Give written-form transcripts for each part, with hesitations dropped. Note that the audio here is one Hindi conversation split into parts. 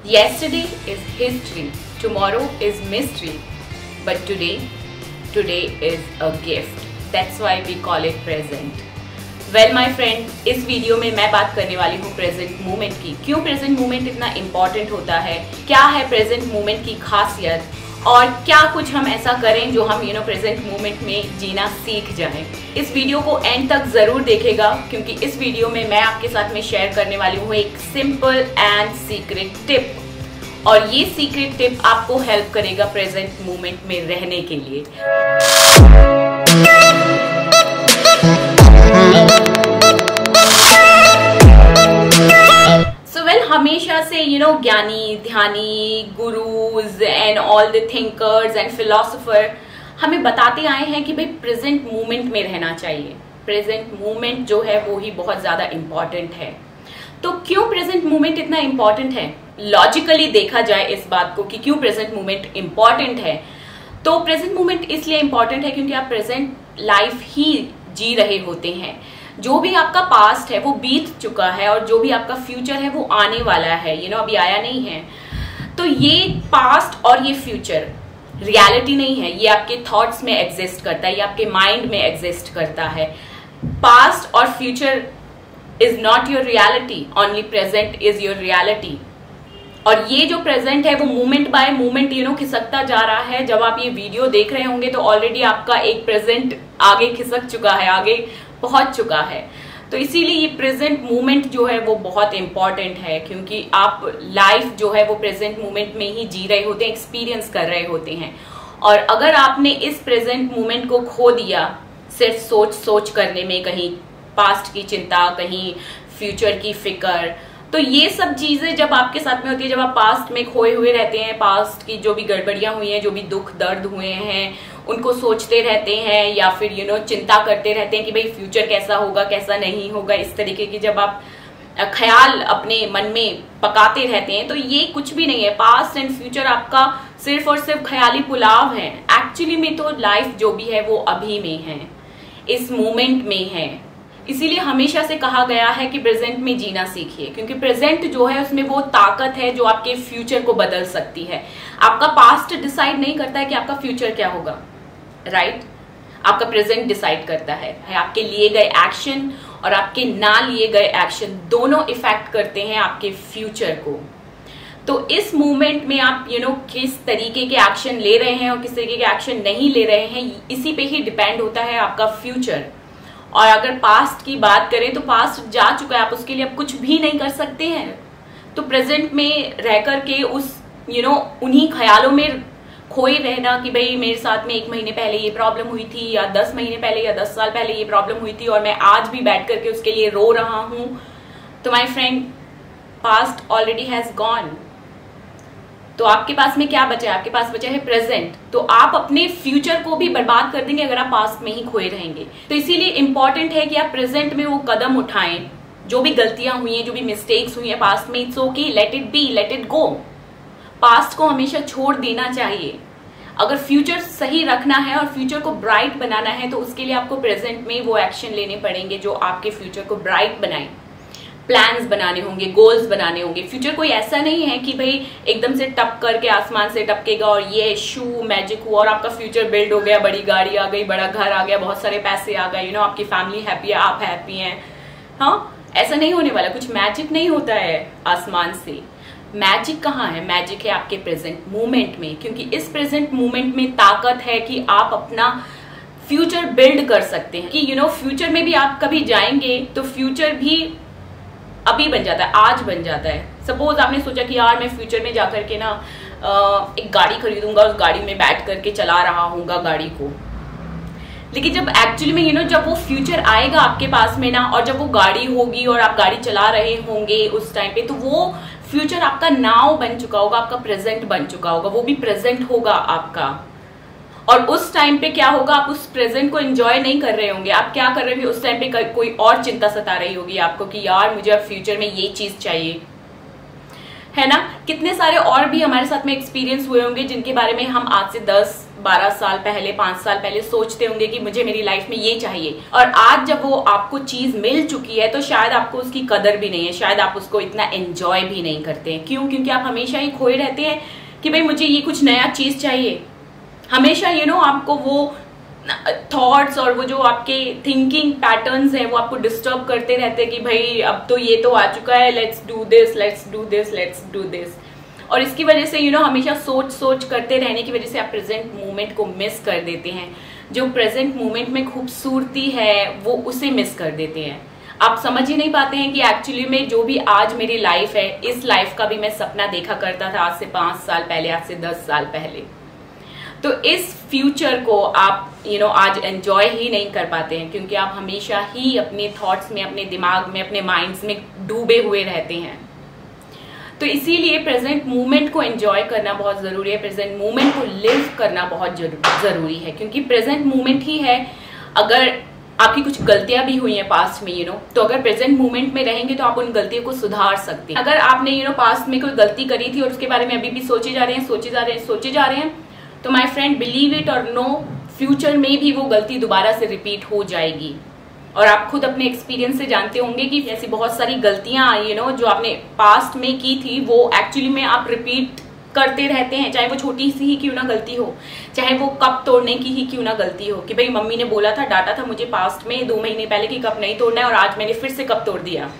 Yesterday is history, tomorrow is mystery, but today is a gift. That's why we call it present. Well my friend, इस वीडियो में मैं बात करने वाली हूँ प्रेजेंट मोमेंट की। क्यों प्रेजेंट मोमेंट इतना इम्पॉर्टेंट होता है, क्या है प्रेजेंट मोमेंट की खासियत और क्या कुछ हम ऐसा करें जो हम प्रेजेंट मोमेंट में जीना सीख जाएं। इस वीडियो को एंड तक ज़रूर देखेगा क्योंकि इस वीडियो में मैं आपके साथ में शेयर करने वाली हूँ एक सिंपल एंड सीक्रेट टिप, और ये सीक्रेट टिप आपको हेल्प करेगा प्रेजेंट मोमेंट में रहने के लिए। हमेशा से ज्ञानी, ध्यानी, gurus and all the thinkers and philosopher हमें बताते आए हैं कि भाई प्रेजेंट मोमेंट में रहना चाहिए। प्रेजेंट मोमेंट जो है वो ही बहुत ज्यादा इम्पॉर्टेंट है। तो क्यों प्रेजेंट मोमेंट इतना इम्पॉर्टेंट है? लॉजिकली देखा जाए इस बात को कि क्यों प्रेजेंट मोमेंट इम्पॉर्टेंट है, तो प्रेजेंट मोमेंट इसलिए इम्पॉर्टेंट है क्योंकि आप प्रेजेंट लाइफ ही जी रहे होते हैं। जो भी आपका पास्ट है वो बीत चुका है और जो भी आपका फ्यूचर है वो आने वाला है, अभी आया नहीं है। तो ये पास्ट और ये फ्यूचर रियलिटी नहीं है, ये आपके थॉट्स में एग्जिस्ट करता है, ये आपके माइंड में एग्जिस्ट करता है। पास्ट और future is not your reality, only present is your reality. और ये जो प्रेजेंट है वो मोमेंट बाय मोमेंट खिसकता जा रहा है। जब आप ये वीडियो देख रहे होंगे तो ऑलरेडी आपका एक प्रेजेंट आगे खिसक चुका है, आगे पहुंच चुका है। तो इसीलिए ये प्रेजेंट मोमेंट जो है वो बहुत इंपॉर्टेंट है क्योंकि आप लाइफ जो है वो प्रेजेंट मोमेंट में ही जी रहे होते हैं, एक्सपीरियंस कर रहे होते हैं। और अगर आपने इस प्रेजेंट मोमेंट को खो दिया सिर्फ सोच करने में, कहीं पास्ट की चिंता, कहीं फ्यूचर की फिक्र, तो ये सब चीजें जब आपके साथ में होती है, जब आप पास्ट में खोए हुए रहते हैं, पास्ट की जो भी गड़बड़ियां हुई हैं, जो भी दुख दर्द हुए हैं उनको सोचते रहते हैं या फिर चिंता करते रहते हैं कि भाई फ्यूचर कैसा होगा, कैसा नहीं होगा, इस तरीके की जब आप ख्याल अपने मन में पकाते रहते हैं, तो ये कुछ भी नहीं है। पास्ट एंड फ्यूचर आपका सिर्फ और सिर्फ ख्याली पुलाव है। एक्चुअली में तो लाइफ जो भी है वो अभी में है, इस मोमेंट में है। इसीलिए हमेशा से कहा गया है कि प्रेजेंट में जीना सीखिए क्योंकि प्रेजेंट जो है उसमें वो ताकत है जो आपके फ्यूचर को बदल सकती है। आपका पास्ट डिसाइड नहीं करता है कि आपका फ्यूचर क्या होगा, राइट? आपका प्रेजेंट डिसाइड करता है। आपके लिए गए एक्शन और आपके ना लिए गए एक्शन दोनों इफेक्ट करते हैं आपके फ्यूचर को। तो इस मूवमेंट में आप किस तरीके के एक्शन ले रहे हैं और किस तरीके के एक्शन नहीं ले रहे हैं, इसी पे ही डिपेंड होता है आपका फ्यूचर। और अगर पास्ट की बात करें तो पास्ट जा चुका है, आप उसके लिए अब कुछ भी नहीं कर सकते हैं। तो प्रेजेंट में रह करके उस उन्हीं ख्यालों में खोए रहना कि भाई मेरे साथ में 1 महीने पहले ये प्रॉब्लम हुई थी या 10 महीने पहले या 10 साल पहले ये प्रॉब्लम हुई थी और मैं आज भी बैठ करके उसके लिए रो रहा हूं, तो my friend past already has gone. तो आपके पास में क्या बचा है? आपके पास बचा है प्रेजेंट। तो आप अपने फ्यूचर को भी बर्बाद कर देंगे अगर आप पास्ट में ही खोए रहेंगे। तो इसीलिए इंपॉर्टेंट है कि आप प्रेजेंट में वो कदम उठाएं। जो भी गलतियां हुई हैं, जो भी मिस्टेक्स हुई हैं पास्ट में, it's okay, let it be, let it go. Past को हमेशा छोड़ देना चाहिए। अगर फ्यूचर सही रखना है और फ्यूचर को ब्राइट बनाना है तो उसके लिए आपको प्रेजेंट में वो एक्शन लेने पड़ेंगे जो आपके फ्यूचर को ब्राइट बनाए। प्लान्स बनाने होंगे, गोल्स बनाने होंगे। फ्यूचर कोई ऐसा नहीं है कि भाई एकदम से टप करके आसमान से टपकेगा और ये शू मैजिक हुआ और आपका फ्यूचर बिल्ड हो गया, बड़ी गाड़ी आ गई, बड़ा घर आ गया, बहुत सारे पैसे आ गए, आपकी फैमिली हैप्पी है, आप हैप्पी हैं। हाँ, ऐसा नहीं होने वाला। कुछ मैजिक नहीं होता है आसमान से। मैजिक कहाँ है? मैजिक है आपके प्रेजेंट मोमेंट में, क्योंकि इस प्रेजेंट मोमेंट में ताकत है कि आप अपना फ्यूचर बिल्ड कर सकते हैं। कि फ्यूचर में भी आप कभी जाएंगे तो फ्यूचर भी अभी बन जाता है, आज बन जाता है। सपोज आपने सोचा कि यार मैं फ्यूचर में जाकर के ना एक गाड़ी खरीदूंगा, उस गाड़ी में बैठ करके चला रहा हूँगा गाड़ी को, लेकिन जब एक्चुअली में जब वो फ्यूचर आएगा आपके पास में ना, और जब वो गाड़ी होगी और आप गाड़ी चला रहे होंगे उस टाइम पे, तो वो फ्यूचर आपका नाउ बन चुका होगा, आपका प्रेजेंट बन चुका होगा, वो भी प्रेजेंट होगा आपका। और उस टाइम पे क्या होगा, आप उस प्रेजेंट को एंजॉय नहीं कर रहे होंगे। आप क्या कर रहे होंगे उस टाइम पे? कोई और चिंता सता रही होगी आपको कि यार मुझे अब फ्यूचर में ये चीज चाहिए, है ना। कितने सारे और भी हमारे साथ में एक्सपीरियंस हुए होंगे जिनके बारे में हम आज से 10, 12 साल पहले, 5 साल पहले सोचते होंगे कि मुझे मेरी लाइफ में ये चाहिए, और आज जब वो आपको चीज मिल चुकी है तो शायद आपको उसकी कदर भी नहीं है, शायद आप उसको इतना एंजॉय भी नहीं करते हैं। क्यों? क्योंकि आप हमेशा ही खोए रहते हैं कि भाई मुझे ये कुछ नया चीज चाहिए। हमेशा आपको वो थॉट्स और वो जो आपके थिंकिंग पैटर्न्स हैं वो आपको डिस्टर्ब करते रहते हैं कि भाई अब तो ये तो आ चुका है, let's do this, let's do this, let's do this. और इसकी वजह से हमेशा सोच करते रहने की वजह से आप प्रेजेंट मोमेंट को मिस कर देते हैं। जो प्रेजेंट मोमेंट में खूबसूरती है वो उसे मिस कर देते हैं। आप समझ ही नहीं पाते हैं कि एक्चुअली में जो भी आज मेरी लाइफ है, इस लाइफ का भी मैं सपना देखा करता था आज से 5 साल पहले, आज से 10 साल पहले। तो इस फ्यूचर को आप आज एंजॉय ही नहीं कर पाते हैं, क्योंकि आप हमेशा ही अपने थॉट्स में, अपने दिमाग में, अपने माइंड्स में डूबे हुए रहते हैं। तो इसीलिए प्रेजेंट मोमेंट को एंजॉय करना बहुत जरूरी है, प्रेजेंट मोमेंट को लिव करना बहुत जरूरी है, क्योंकि प्रेजेंट मोमेंट ही है। अगर आपकी कुछ गलतियां भी हुई हैं पास्ट में तो अगर प्रेजेंट मोमेंट में रहेंगे तो आप उन गलतियों को सुधार सकते हैं। अगर आपने पास्ट में कोई गलती करी थी और उसके बारे में अभी भी सोचे जा रहे हैं तो माय फ्रेंड, बिलीव इट और नो, फ्यूचर में भी वो गलती दोबारा से रिपीट हो जाएगी। और आप खुद अपने एक्सपीरियंस से जानते होंगे कि ऐसी बहुत सारी गलतियां जो आपने पास्ट में की थी वो एक्चुअली में आप रिपीट करते रहते हैं, चाहे वो छोटी सी ही क्यों ना गलती हो, चाहे वो कप तोड़ने की ही क्यों ना गलती हो कि भाई मम्मी ने बोला था, डांटा था मुझे पास्ट में 2 महीने पहले कि कप नहीं तोड़ना है और आज मैंने फिर से कप तोड़ दिया।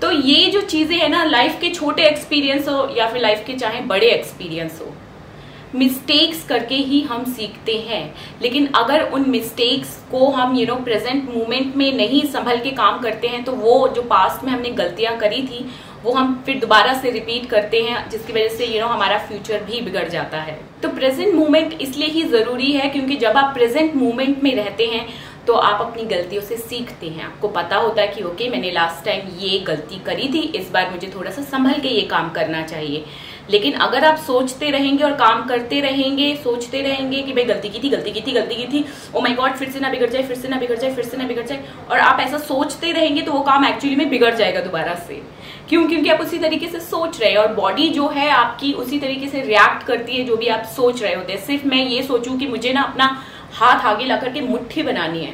तो ये जो चीजें है ना, लाइफ के छोटे एक्सपीरियंस हो या फिर लाइफ के चाहे बड़े एक्सपीरियंस हो, मिस्टेक्स करके ही हम सीखते हैं। लेकिन अगर उन मिस्टेक्स को हम प्रेजेंट मोमेंट में नहीं संभल के काम करते हैं तो वो जो पास्ट में हमने गलतियां करी थी वो हम फिर दोबारा से रिपीट करते हैं, जिसकी वजह से हमारा फ्यूचर भी बिगड़ जाता है। तो प्रेजेंट मोमेंट इसलिए ही जरूरी है क्योंकि जब आप प्रेजेंट मोमेंट में रहते हैं तो आप अपनी गलतियों से सीखते हैं। आपको पता होता है कि ओके, मैंने लास्ट टाइम ये गलती करी थी, इस बार मुझे थोड़ा सा संभल के ये काम करना चाहिए। लेकिन अगर आप सोचते रहेंगे और काम करते रहेंगे, सोचते रहेंगे कि भाई गलती की थी, ओ माय गॉड फिर से ना बिगड़ जाए, और आप ऐसा सोचते रहेंगे तो वो काम एक्चुअली में बिगड़ जाएगा दोबारा से। क्यों? क्योंकि आप उसी तरीके से सोच रहे हैं और बॉडी जो है आपकी उसी तरीके से रिएक्ट करती है जो भी आप सोच रहे होते हैं। सिर्फ मैं ये सोचूं कि मुझे ना अपना हाथ आगे ला करके मुट्ठी बनानी है,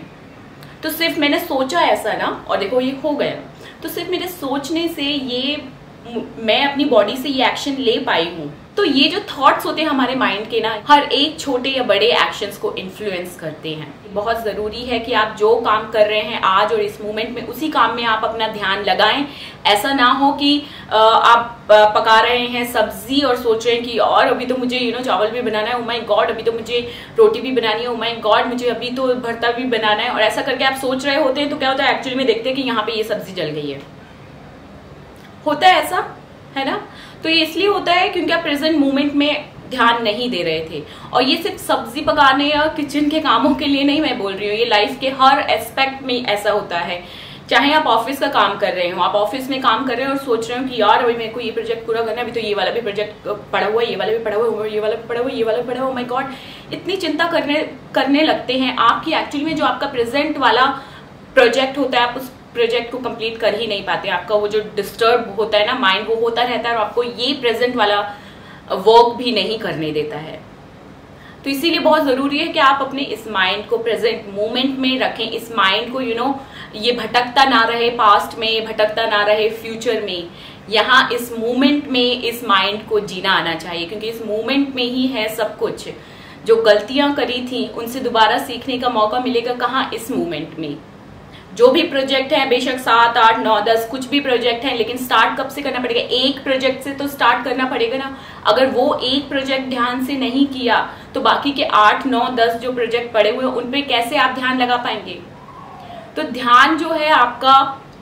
तो सिर्फ मैंने सोचा ऐसा ना और देखो ये हो गया, तो सिर्फ मेरे सोचने से मैं अपनी बॉडी से ये एक्शन ले पाई हूँ। तो ये जो थॉट्स होते हैं हमारे माइंड के ना, हर एक छोटे या बड़े एक्शंस को इन्फ्लुएंस करते हैं। बहुत जरूरी है कि आप जो काम कर रहे हैं आज और इस मोमेंट में, उसी काम में आप अपना ध्यान लगाएं। ऐसा ना हो कि आप पका रहे हैं सब्जी और सोच रहे हैं कि और अभी तो मुझे चावल भी बनाना है, ओ माय गॉड अभी तो मुझे रोटी भी बनानी है, ओ माय गॉड मुझे अभी तो भरता भी बनाना है, और ऐसा करके आप सोच रहे होते हैं तो क्या होता है एक्चुअली में देखते हैं कि यहाँ पे ये सब्जी जल गई है। होता है ऐसा, है ना? तो ये इसलिए होता है क्योंकि आप प्रेजेंट मोमेंट में ध्यान नहीं दे रहे थे। और ये सिर्फ सब्जी पकाने या किचन के कामों के लिए नहीं मैं बोल रही हूँ, ये लाइफ के हर एस्पेक्ट में ऐसा होता है। चाहे आप ऑफिस का काम कर रहे हो, आप ऑफिस में काम कर रहे हो और सोच रहे हो कि यार अभी मेरे को ये प्रोजेक्ट पूरा करना है, अभी तो ये वाला भी प्रोजेक्ट पड़ा हुआ है, ये वाला भी पड़ा हुआ है, ये वाला भी पड़ा हुआ है, ये वाला भी पड़ा हुआ है, माय गॉड इतनी चिंता करने लगते हैं आपकी एक्चुअली में जो आपका प्रेजेंट वाला प्रोजेक्ट होता है आप उस प्रोजेक्ट को कंप्लीट कर ही नहीं पाते। आपका वो जो डिस्टर्ब होता है ना माइंड, वो होता रहता है और आपको ये प्रेजेंट वाला वर्क भी नहीं करने देता है। तो इसीलिए बहुत जरूरी है कि आप अपने इस माइंड को प्रेजेंट मोमेंट में रखें, इस माइंड को ये भटकता ना रहे पास्ट में, भटकता ना रहे फ्यूचर में। यहाँ इस मोमेंट में इस माइंड को जीना आना चाहिए, क्योंकि इस मोमेंट में ही है सब कुछ। जो गलतियां करी थी उनसे दोबारा सीखने का मौका मिलेगा कहाँ? इस मोमेंट में। जो भी प्रोजेक्ट है, बेशक 7, 8, 9, 10 कुछ भी प्रोजेक्ट है, लेकिन स्टार्ट कब से करना पड़ेगा? एक प्रोजेक्ट से तो स्टार्ट करना पड़ेगा ना। अगर वो एक प्रोजेक्ट ध्यान से नहीं किया तो बाकी के 8, 9, 10 जो प्रोजेक्ट पड़े हुए हैं उन पे कैसे आप ध्यान लगा पाएंगे? तो ध्यान जो है आपका,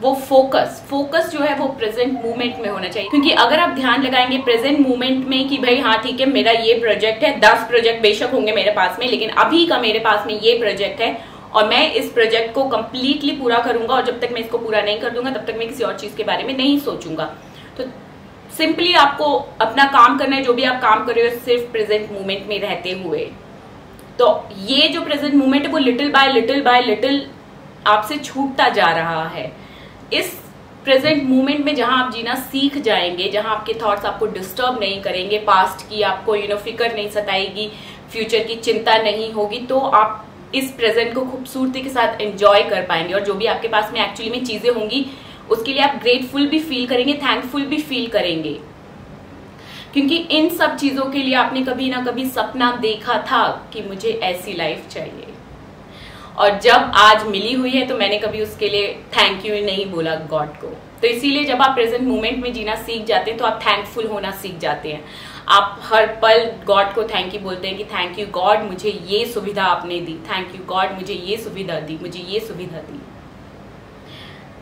वो फोकस जो है वो प्रेजेंट मूवमेंट में होना चाहिए। क्योंकि अगर आप ध्यान लगाएंगे प्रेजेंट मूवमेंट में कि भाई हाँ ठीक है मेरा ये प्रोजेक्ट है, 10 प्रोजेक्ट बेशक होंगे मेरे पास में, लेकिन अभी का मेरे पास में ये प्रोजेक्ट है और मैं इस प्रोजेक्ट को कंप्लीटली पूरा करूंगा, और जब तक मैं इसको पूरा नहीं कर दूंगा तब तक मैं किसी और चीज के बारे में नहीं सोचूंगा। तो सिंपली आपको अपना काम करना है, जो भी आप काम कर रहे हो सिर्फ प्रेजेंट मूवमेंट में रहते हुए। तो ये जो प्रेजेंट मूवमेंट है वो लिटिल बाय लिटिल आपसे छूटता जा रहा है। इस प्रेजेंट मोमेंट में जहां आप जीना सीख जाएंगे, जहां आपके थॉट्स आपको डिस्टर्ब नहीं करेंगे, पास्ट की आपको फिक्र नहीं सताएगी, फ्यूचर की चिंता नहीं होगी, तो आप इस प्रेजेंट को खूबसूरती के साथ एंजॉय कर पाएंगे। और जो भी आपके पास में एक्चुअली में चीजें होंगी उसके लिए आप ग्रेटफुल भी फील करेंगे, थैंकफुल भी फील करेंगे, क्योंकि इन सब चीजों के लिए आपने कभी ना कभी सपना देखा था कि मुझे ऐसी लाइफ चाहिए, और जब आज मिली हुई है तो मैंने कभी उसके लिए थैंक यू नहीं बोला गॉड को। तो इसीलिए जब आप प्रेजेंट मोमेंट में जीना सीख जाते हैं तो आप थैंकफुल होना सीख जाते हैं। आप हर पल गॉड को थैंक यू बोलते हैं कि थैंक यू गॉड, मुझे ये सुविधा आपने दी, थैंक यू गॉड, मुझे ये सुविधा दी, मुझे ये सुविधा दी।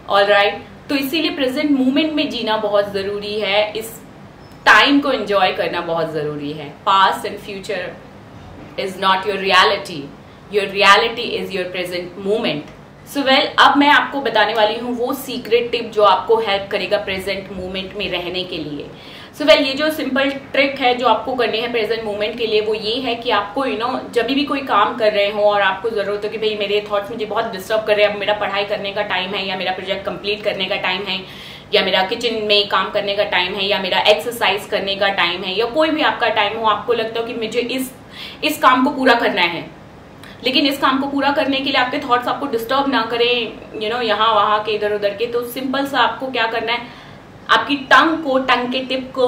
ऑलराइट, तो इसीलिए प्रेजेंट मोमेंट में जीना बहुत जरूरी है, इस टाइम को एंजॉय करना बहुत जरूरी है। Past and future is not your reality, your reality is your present moment. So well, अब मैं आपको बताने वाली हूँ वो सीक्रेट टिप जो आपको हेल्प करेगा प्रेजेंट मोमेंट में रहने के लिए। सो वेल, ये जो सिंपल ट्रिक है जो आपको करनी है प्रेजेंट मोमेंट के लिए, वो ये है कि आपको जब भी कोई काम कर रहे हो और आपको जरूरत हो कि भाई मेरे थॉट्स मुझे बहुत डिस्टर्ब कर रहे हैं, अब मेरा पढ़ाई करने का टाइम है, या मेरा प्रोजेक्ट कंप्लीट करने का टाइम है, या मेरा किचन में काम करने का टाइम है, या मेरा एक्सरसाइज करने का टाइम है, या कोई भी आपका टाइम हो, आपको लगता हो कि मुझे इस काम को पूरा करना है, लेकिन इस काम को पूरा करने के लिए आपके थॉट्स आपको डिस्टर्ब ना करें यहाँ वहां के इधर उधर के, तो सिंपल सा आपको क्या करना है, आपकी टंग के टिप को,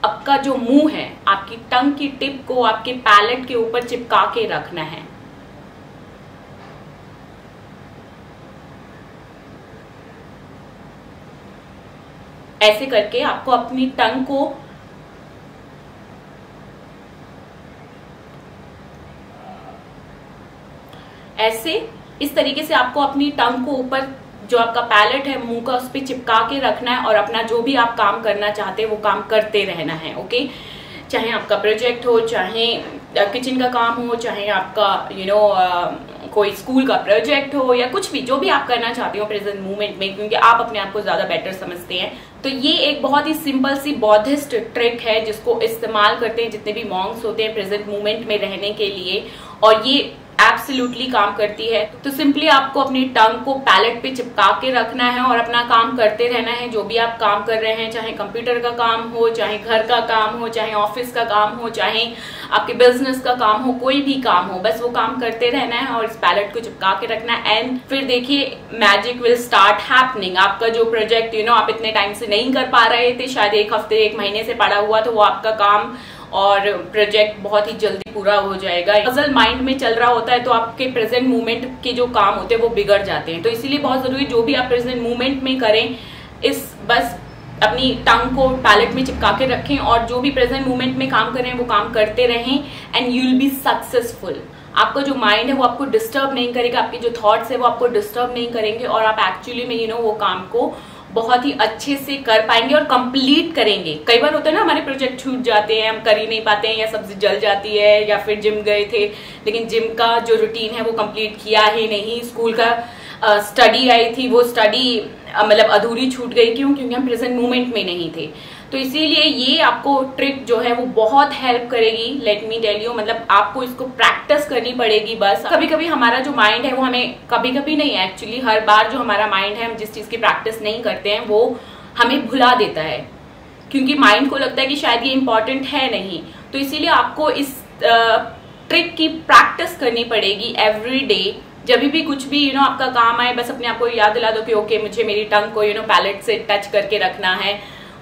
आपका जो मुंह है, आपकी टंग की टिप को आपके पैलेट के ऊपर चिपका के रखना है। ऐसे करके आपको अपनी टंग को इस तरीके से आपको अपनी टंग को ऊपर जो आपका पैलेट है मुंह का, उस पर चिपका के रखना है और अपना जो भी आप काम करना चाहते हैं वो काम करते रहना है। ओके, चाहे आपका प्रोजेक्ट हो, चाहे किचन का काम हो, चाहे आपका कोई स्कूल का प्रोजेक्ट हो, या कुछ भी जो भी आप करना चाहते हो प्रेजेंट मोमेंट में, क्योंकि आप अपने आप को ज्यादा बेटर समझते हैं। तो ये एक बहुत ही सिंपल सी बौद्धिस्ट ट्रिक है जिसको इस्तेमाल करते हैं जितने भी मॉन्क्स होते हैं प्रेजेंट मोमेंट में रहने के लिए, और ये एब्सोल्युटली काम करती है। तो सिंपली आपको अपनी टंग को पैलेट पे चिपका के रखना है और अपना काम करते रहना है। जो भी आप काम कर रहे हैं, चाहे कंप्यूटर का काम हो, चाहे घर का काम हो, चाहे ऑफिस का काम हो, चाहे आपके बिजनेस का काम हो, कोई भी काम हो, बस वो काम करते रहना है और इस पैलेट को चिपका के रखना है। एंड फिर देखिए मैजिक विल स्टार्ट हैपनिंग। आपका जो प्रोजेक्ट आप इतने टाइम से नहीं कर पा रहे थे, शायद एक हफ्ते एक महीने से पड़ा हुआ, तो वो आपका काम और प्रोजेक्ट बहुत ही जल्दी पूरा हो जाएगा। पजल माइंड में चल रहा होता है तो आपके प्रेजेंट मोमेंट के जो काम होते हैं वो बिगड़ जाते हैं। तो इसीलिए बहुत जरूरी जो भी आप प्रेजेंट मोमेंट में करें, बस अपनी टंग को पैलेट में चिपका के रखें और जो भी प्रेजेंट मोमेंट में काम कर रहे हैं वो काम करते रहें, and you will be successful. आपका जो माइंड है वो आपको डिस्टर्ब नहीं करेगा, आपके जो थॉट्स है वो आपको डिस्टर्ब नहीं करेंगे, और आप एक्चुअली में वो काम को बहुत ही अच्छे से कर पाएंगे और कंप्लीट करेंगे। कई बार होता है ना, हमारे प्रोजेक्ट छूट जाते हैं, हम कर ही नहीं पाते हैं, या सब्जी जल जाती है, या फिर जिम गए थे लेकिन जिम का जो रूटीन है वो कंप्लीट किया ही नहीं, स्कूल का स्टडी आई थी वो स्टडी मतलब अधूरी छूट गई। क्यों? क्योंकि हम प्रेजेंट मोमेंट में नहीं थे। तो इसीलिए ये आपको ट्रिक जो है वो बहुत हेल्प करेगी। लेट मी टेल यू, मतलब आपको इसको प्रैक्टिस करनी पड़ेगी। बस कभी कभी हमारा जो माइंड है वो हमें, कभी कभी नहीं एक्चुअली हर बार जो हमारा माइंड है, हम जिस चीज की प्रैक्टिस नहीं करते हैं वो हमें भुला देता है, क्योंकि माइंड को लगता है कि शायद ये इंपॉर्टेंट है नहीं। तो इसीलिए आपको इस ट्रिक की प्रैक्टिस करनी पड़ेगी एवरी डे। जब भी कुछ भी आपका काम आए, बस अपने आप को याद दिला दो कि ओके मुझे मेरी टंग को पैलेट से टच करके रखना है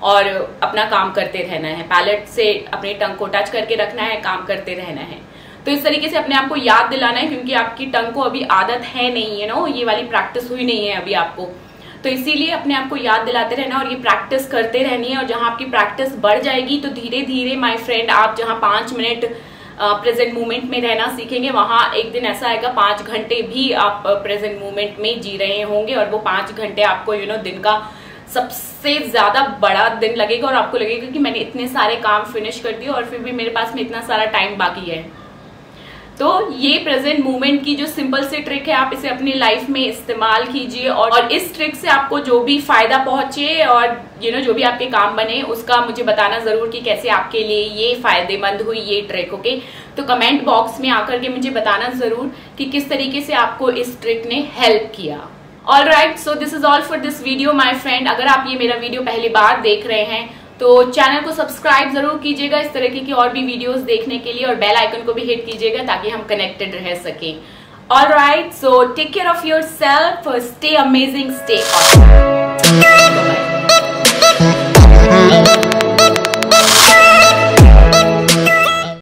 और अपना काम करते रहना है। पैलेट से अपनी टंग को टच करके रखना है, काम करते रहना है। तो इस तरीके से अपने आप को याद दिलाना है, क्योंकि आपकी टंग को अभी आदत है नहीं, ये वाली प्रैक्टिस हुई नहीं है अभी आपको। तो इसीलिए अपने आप को याद दिलाते रहना और ये प्रैक्टिस करते रहनी है। और जहां आपकी प्रैक्टिस बढ़ जाएगी तो धीरे धीरे माय फ्रेंड, आप जहां 5 मिनट प्रेजेंट मोमेंट में रहना सीखेंगे, वहां एक दिन ऐसा आएगा 5 घंटे भी आप प्रेजेंट मोमेंट में जी रहे होंगे, और वो 5 घंटे आपको दिन का सबसे ज्यादा बड़ा दिन लगेगा, और आपको लगेगा कि मैंने इतने सारे काम फिनिश कर दिए और फिर भी मेरे पास में इतना सारा टाइम बाकी है। तो ये प्रेजेंट मोमेंट की जो सिंपल सी ट्रिक है, आप इसे अपनी लाइफ में इस्तेमाल कीजिए, और इस ट्रिक से आपको जो भी फायदा पहुंचे और जो भी आपके काम बने उसका मुझे बताना जरूर कि कैसे आपके लिए ये फायदेमंद हुई ये ट्रिक। ओके, तो कमेंट बॉक्स में आकर के मुझे बताना जरूर कि किस तरीके से आपको इस ट्रिक ने हेल्प किया। All right, so this is all for this video my friend. अगर आप ये मेरा वीडियो पहली बार देख रहे हैं तो चैनल को सब्सक्राइब जरूर कीजिएगा इस तरीके की और भी वीडियोस देखने के लिए, और बेल आइकन को भी हिट कीजिएगा ताकि हम कनेक्टेड रह सके। All right, so take care of yourself, stay amazing, stay awesome.